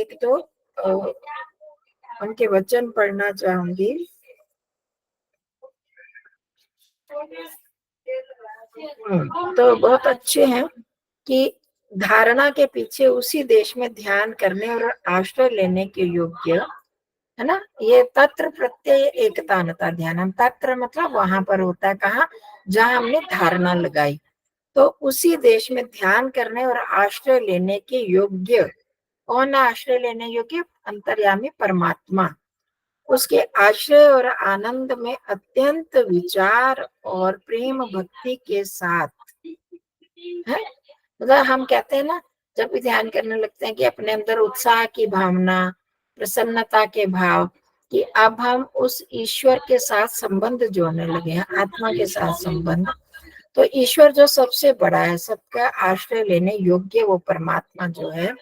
एक तो उनके वचन पढ़ना चाहूंगी। तो बहुत अच्छे हैं कि धारणा के पीछे उसी देश में ध्यान करने और आश्रय लेने के योग्य, है ना, ये तत्र प्रत्यय एकतानता ध्यान। तत्र मतलब वहां पर होता है, कहा, जहां हमने धारणा लगाई। तो उसी देश में ध्यान करने और आश्रय लेने के योग्य, कौन आश्रय लेने योग्य? अंतर्यामी परमात्मा। उसके आश्रय और आनंद में अत्यंत विचार और प्रेम भक्ति के साथ है। मतलब हम कहते हैं ना, जब भी ध्यान करने लगते हैं कि अपने अंदर उत्साह की भावना, प्रसन्नता के भाव, कि अब हम उस ईश्वर के साथ संबंध जोड़ने लगे हैं, आत्मा के साथ संबंध। तो ईश्वर जो सबसे बड़ा है, सबका आश्रय लेने योग्य वो परमात्मा जो है,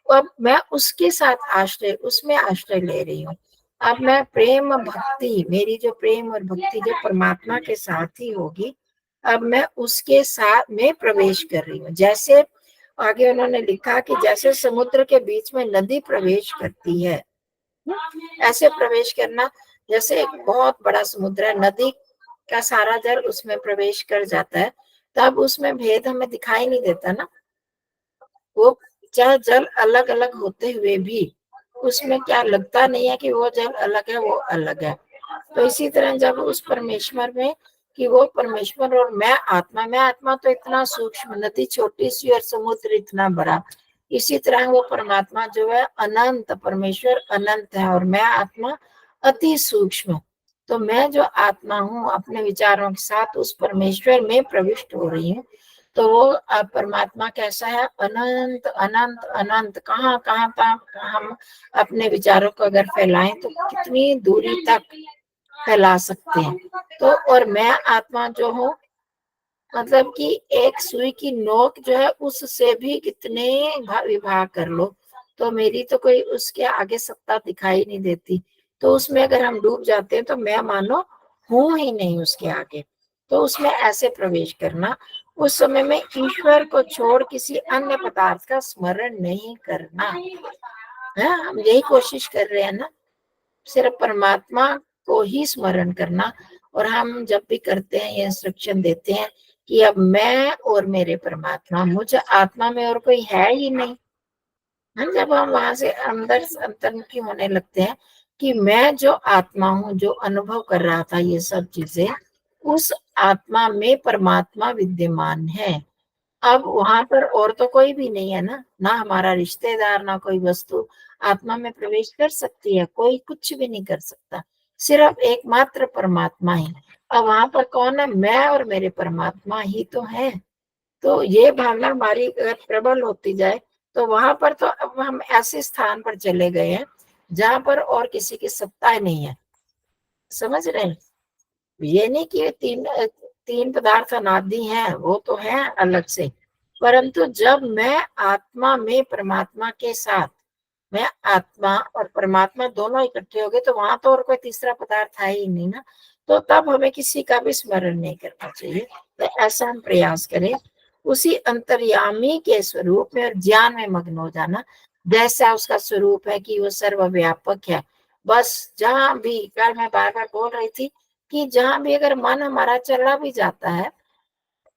अब मैं उसके साथ आश्रय, उसमें आश्रय ले रही हूँ। अब मैं प्रेम भक्ति, मेरी जो प्रेम और भक्ति जो परमात्मा के साथ ही होगी, अब मैं उसके साथ में प्रवेश कर रही हूँ। जैसे आगे उन्होंने लिखा कि जैसे समुद्र के बीच में नदी प्रवेश करती है, ऐसे प्रवेश करना। जैसे एक बहुत बड़ा समुद्र है, नदी का सारा जल उसमें प्रवेश कर जाता है, तब उसमें भेद हमें दिखाई नहीं देता ना। वो चाहे जल अलग अलग होते हुए भी उसमें क्या लगता नहीं है कि वो जल अलग है, वो अलग है। तो इसी तरह जब उस परमेश्वर में, कि वो परमेश्वर और मैं आत्मा तो इतना सूक्ष्म, नदी छोटी सी और समुद्र इतना बड़ा। इसी तरह वो परमात्मा जो है अनंत, परमेश्वर अनंत है और मैं आत्मा अति सूक्ष्म। तो मैं जो आत्मा हूँ अपने विचारों के साथ उस परमेश्वर में प्रविष्ट हो रही हूँ। तो वो परमात्मा कैसा है? अनंत अनंत अनंत। कहाँ कहाँ तक हम अपने विचारों को अगर फैलाएं तो कितनी दूरी तक फैला सकते हैं। तो और मैं आत्मा जो हूँ, मतलब कि एक सुई की नोक जो है उससे भी कितने विभाग कर लो, तो मेरी तो कोई उसके आगे सत्ता दिखाई नहीं देती। तो उसमें अगर हम डूब जाते हैं तो मैं मानो हूं ही नहीं उसके आगे। तो उसमें ऐसे प्रवेश करना, उस समय में ईश्वर को छोड़ किसी अन्य पदार्थ का स्मरण नहीं करना है। हम यही कोशिश कर रहे हैं ना, सिर्फ परमात्मा को ही स्मरण करना। और हम जब भी करते हैं ये इंस्ट्रक्शन देते हैं कि अब मैं और मेरे परमात्मा, मुझे आत्मा में और कोई है ही नहीं। हम जब हम वहां से अंदर अंतर्मुखी होने लगते हैं कि मैं जो आत्मा हूँ, जो अनुभव कर रहा था ये सब चीजें, उस आत्मा में परमात्मा विद्यमान है। अब वहां पर और तो कोई भी नहीं है ना, ना हमारा रिश्तेदार, ना कोई वस्तु आत्मा में प्रवेश कर सकती है, कोई कुछ भी नहीं कर सकता, सिर्फ एकमात्र परमात्मा ही। अब वहां पर कौन है? मैं और मेरे परमात्मा ही तो है। तो ये भावना हमारी अगर प्रबल होती जाए तो वहां पर तो अब हम ऐसे स्थान पर चले गए हैं जहां पर और किसी की सत्ता नहीं है। समझ रहे हैं? ये नहीं कि तीन तीन पदार्थ अनादि हैं, वो तो है अलग से, परंतु जब मैं आत्मा में परमात्मा के साथ, मैं आत्मा और परमात्मा दोनों इकट्ठे हो गए, तो वहां तो और कोई तीसरा पदार्थ है ही नहीं ना। तो तब हमें किसी का भी स्मरण नहीं करना चाहिए। तो ऐसा हम प्रयास करें, उसी अंतर्यामी के स्वरूप में और ज्ञान में मग्न हो जाना, जैसा उसका स्वरूप है कि वो सर्वव्यापक है। बस जहां भी, कल मैं बार बार बोल रही थी कि जहां भी अगर मन हमारा चला भी जाता है,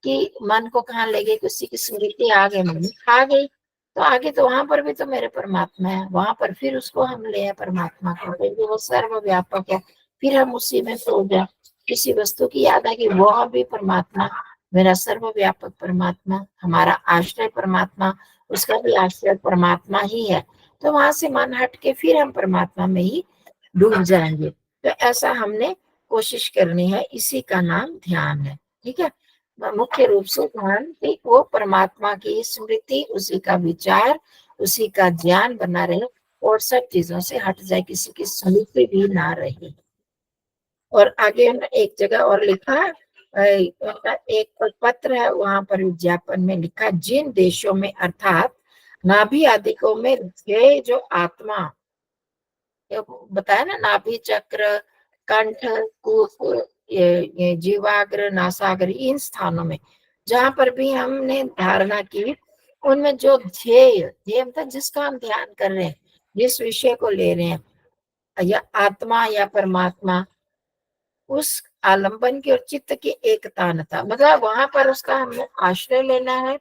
कि मन को कहाँ ले गई, किसी की स्मृति आ गई, मन आ गई, तो आगे तो वहां पर भी तो मेरे परमात्मा है, वहां पर फिर उसको हम ले आए परमात्मा को, क्योंकि वो सर्वव्यापक है। फिर हम उसी में सो जाए, किसी वस्तु की याद है कि वो भी परमात्मा, मेरा सर्वव्यापक परमात्मा, हमारा आश्रय परमात्मा, उसका भी आश्रय परमात्मा ही है। तो वहां से मन हट के फिर हम परमात्मा में ही डूब जाएंगे। तो ऐसा हमने कोशिश करनी है, इसी का नाम ध्यान है। ठीक है, मुख्य रूप से ध्यान कि वो परमात्मा की स्मृति, उसी का विचार, उसी का ज्ञान बना रहे और सब चीजों से हट जाए, किसी की स्मृति भी ना रहे। और आगे एक जगह और लिखा, एक पत्र है, वहां पर विज्ञापन में लिखा, जिन देशों में अर्थात नाभि आदिकों में ध्येय जो आत्मा, बताया ना, नाभि चक्र, कंठ, कूप, ये जीवाग्र, नासाग्र, इन स्थानों में जहां पर भी हमने धारणा की, उनमें जो ध्येय, ध्येय मतलब जिसका हम ध्यान कर रहे हैं, जिस विषय को ले रहे हैं, या आत्मा या परमात्मा, उस आलंबन की और चित्त की एकतानता, मतलब वहां पर उसका हमें आश्रय लेना है,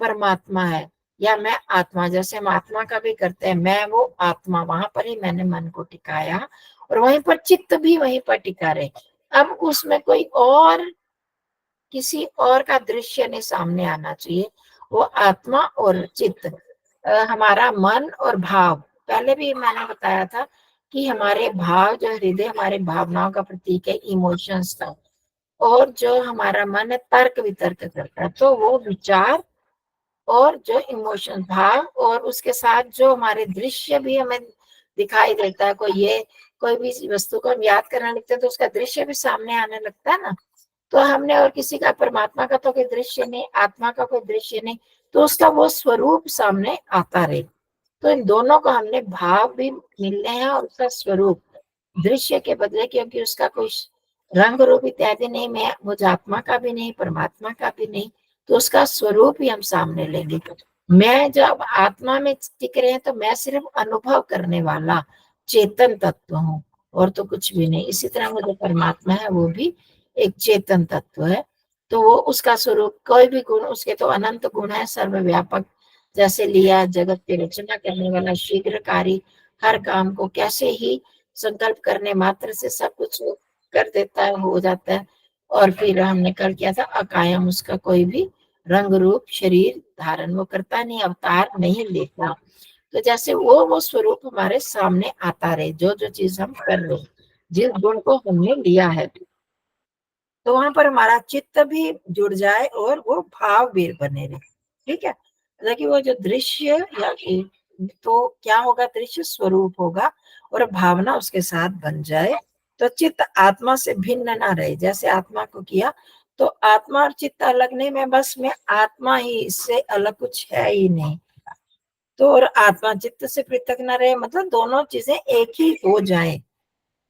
परमात्मा है या मैं आत्मा, जैसे हम आत्मा का भी करते हैं, मैं वो आत्मा, वहां पर ही मैंने मन को टिकाया और वहीं पर चित्त भी वहीं पर टिका रहे। अब उसमें कोई और, किसी और का दृश्य नहीं सामने आना चाहिए, वो आत्मा और चित्त, हमारा मन और भाव। पहले भी मैंने बताया था कि हमारे भाव, जो हृदय हमारे भावनाओं का प्रतीक है, इमोशंस का, और जो हमारा मन है तर्क वितर्क करता है, तो वो विचार और जो इमोशन भाव, और उसके साथ जो हमारे दृश्य भी हमें दिखाई देता है, कोई भी वस्तु को हम याद करने लगते हैं तो उसका दृश्य भी सामने आने लगता है ना। तो हमने और किसी का, परमात्मा का तो कोई दृश्य नहीं, आत्मा का कोई दृश्य नहीं, तो उसका वो स्वरूप सामने आता रहे। तो इन दोनों को हमने भाव भी मिलने हैं और उसका स्वरूप दृश्य के बदले, क्योंकि उसका कोई रंग रूप इत्यादि नहीं, मैं मुझ आत्मा का भी नहीं, परमात्मा का भी नहीं, तो उसका स्वरूप ही हम सामने लेंगे। मैं जब आत्मा में टिक रहे हैं तो मैं सिर्फ अनुभव करने वाला चेतन तत्व हूँ, और तो कुछ भी नहीं। इसी तरह वो जो परमात्मा है वो भी एक चेतन तत्व है। तो वो उसका स्वरूप, कोई भी गुण, उसके तो अनंत गुण है, सर्वव्यापक, जैसे लिया जगत की रचना करने वाला, शीघ्रकारी, हर काम को कैसे ही संकल्प करने मात्र से सब कुछ कर देता है, हो जाता है। और फिर हमने कल किया था अकायम, उसका कोई भी रंग रूप शरीर धारण वो करता नहीं, अवतार नहीं लेता। तो जैसे वो स्वरूप हमारे सामने आता रहे, जो जो चीज हम कर रहे हैं, जिस गुण को हमने लिया है, तो वहां पर हमारा चित्त भी जुड़ जाए और वो भाव भी बने रहे। ठीक है, देखिए वो जो दृश्य या तो क्या होगा, दृश्य स्वरूप होगा और भावना उसके साथ बन जाए, तो चित्त आत्मा से भिन्न ना रहे। जैसे आत्मा को किया, तो आत्मा और चित्त अलग नहीं, मैं बस मैं आत्मा ही, इससे अलग कुछ है ही नहीं। तो और आत्मा चित्त से पृथक ना रहे, मतलब दोनों चीजें एक ही हो जाए,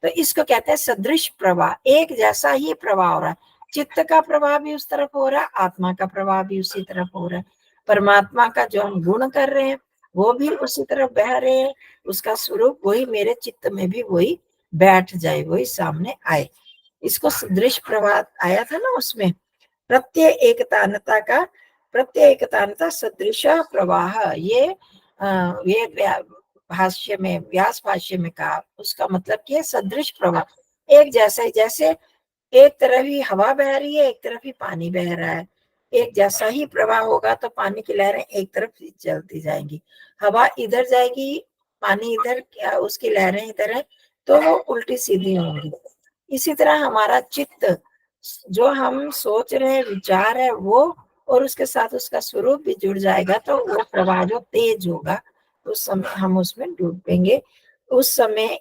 तो इसको कहते हैं सदृश प्रवाह, एक जैसा ही प्रवाह हो रहा है। चित्त का प्रवाह भी उस तरफ हो रहा है, आत्मा का प्रवाह भी उसी तरफ हो रहा है। परमात्मा का जो हम गुण कर रहे हैं वो भी उसी तरफ बह रहे हैं, उसका स्वरूप वही मेरे चित्त में भी वही बैठ जाए, वही सामने आए। इसको सदृश प्रवाह आया था ना उसमें, प्रत्यय एकतानता का, प्रत्यय एकतानता सदृश प्रवाह, ये वेद भाष्य में, व्यास भाष्य में कहा, उसका मतलब क्या है, सदृश प्रवाह, एक जैसा ही, जैसे एक तरफ ही हवा बह रही है, एक तरफ ही पानी बह रहा है, एक जैसा ही प्रवाह होगा तो पानी की लहरें एक तरफ ही चलती जाएंगी, हवा इधर जाएगी, पानी इधर, क्या उसकी लहरें इधर है, तो वो उल्टी सीधी होंगी। इसी तरह हमारा चित्त, जो हम सोच रहे हैं, विचार है वो, और उसके साथ उसका स्वरूप भी जुड़ जाएगा, तो वो प्रवाह जो तेज होगा, उस समय हम उसमें डूबेंगे। उस समय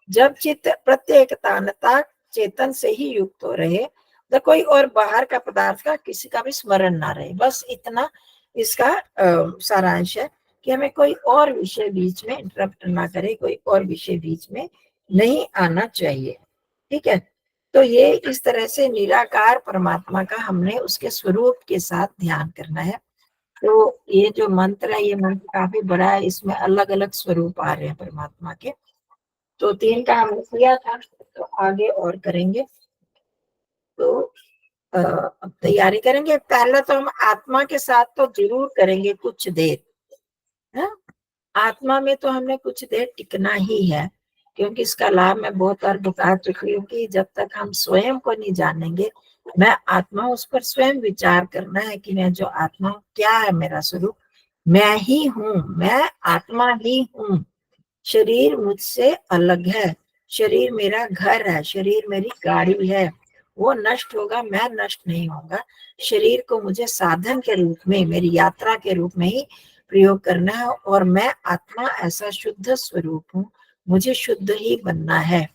जब चित्त प्रत्येकतानता चेतन से ही युक्त हो रहे, तो कोई और बाहर का पदार्थ का किसी का भी स्मरण ना रहे, बस इतना इसका सारांश है कि हमें कोई और विषय बीच में इंटरप्ट ना करे, कोई और विषय बीच में नहीं आना चाहिए। ठीक है, तो ये इस तरह से निराकार परमात्मा का हमने उसके स्वरूप के साथ ध्यान करना है। तो ये जो मंत्र है, ये मंत्र काफी बड़ा है, इसमें अलग अलग स्वरूप आ रहे हैं परमात्मा के। तो 3 का हमने किया था, तो आगे और करेंगे। तो अब तैयारी करेंगे, पहले तो हम आत्मा के साथ तो जरूर करेंगे कुछ देर, है? आत्मा में तो हमने कुछ देर टिकना ही है, क्योंकि इसका लाभ मैं बहुत बार बता चुकी हूँ कि जब तक हम स्वयं को नहीं जानेंगे, मैं आत्मा, उस पर स्वयं विचार करना है कि मैं जो आत्मा हूँ, क्या है मेरा स्वरूप, मैं ही हूँ, मैं आत्मा ही हूँ, शरीर मुझसे अलग है, शरीर मेरा घर है, शरीर मेरी गाड़ी है, वो नष्ट होगा, मैं नष्ट नहीं होगा। शरीर को मुझे साधन के रूप में, मेरी यात्रा के रूप में ही प्रयोग करना है, और मैं आत्मा ऐसा शुद्ध स्वरूप हूँ, मुझे शुद्ध ही बनना है।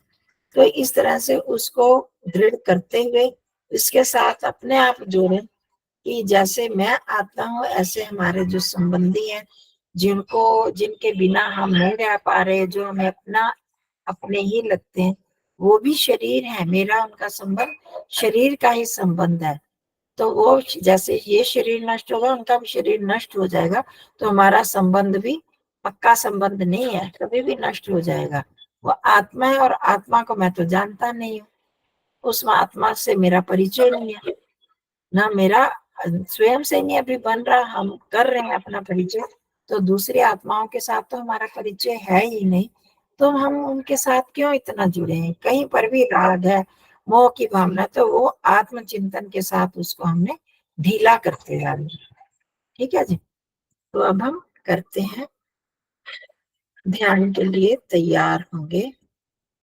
तो इस तरह से उसको दृढ़ करते हुए इसके साथ अपने आप जोड़े कि जैसे मैं आता हूँ, ऐसे हमारे जो संबंधी हैं, जिनके बिना हम नहीं रह पा रहे, जो हमें अपने ही लगते हैं, वो भी शरीर है, मेरा उनका संबंध शरीर का ही संबंध है। तो वो जैसे ये शरीर नष्ट होगा, उनका भी शरीर नष्ट हो जाएगा, तो हमारा संबंध भी पक्का संबंध नहीं है, कभी भी नष्ट हो जाएगा। वो आत्मा है और आत्मा को मैं तो जानता नहीं हूँ, उस आत्मा से मेरा परिचय नहीं है, ना मेरा स्वयं से नहीं अभी बन रहा। हम कर रहे हैं अपना परिचय, तो दूसरी आत्माओं के साथ तो हमारा परिचय है ही नहीं, तो हम उनके साथ क्यों इतना जुड़े हैं? कहीं पर भी राग है, मोह की भावना, तो वो आत्मचिंतन के साथ उसको हमने ढीला करते जा रहे हैं। ठीक है जी। तो अब हम करते हैं, ध्यान के लिए तैयार होंगे।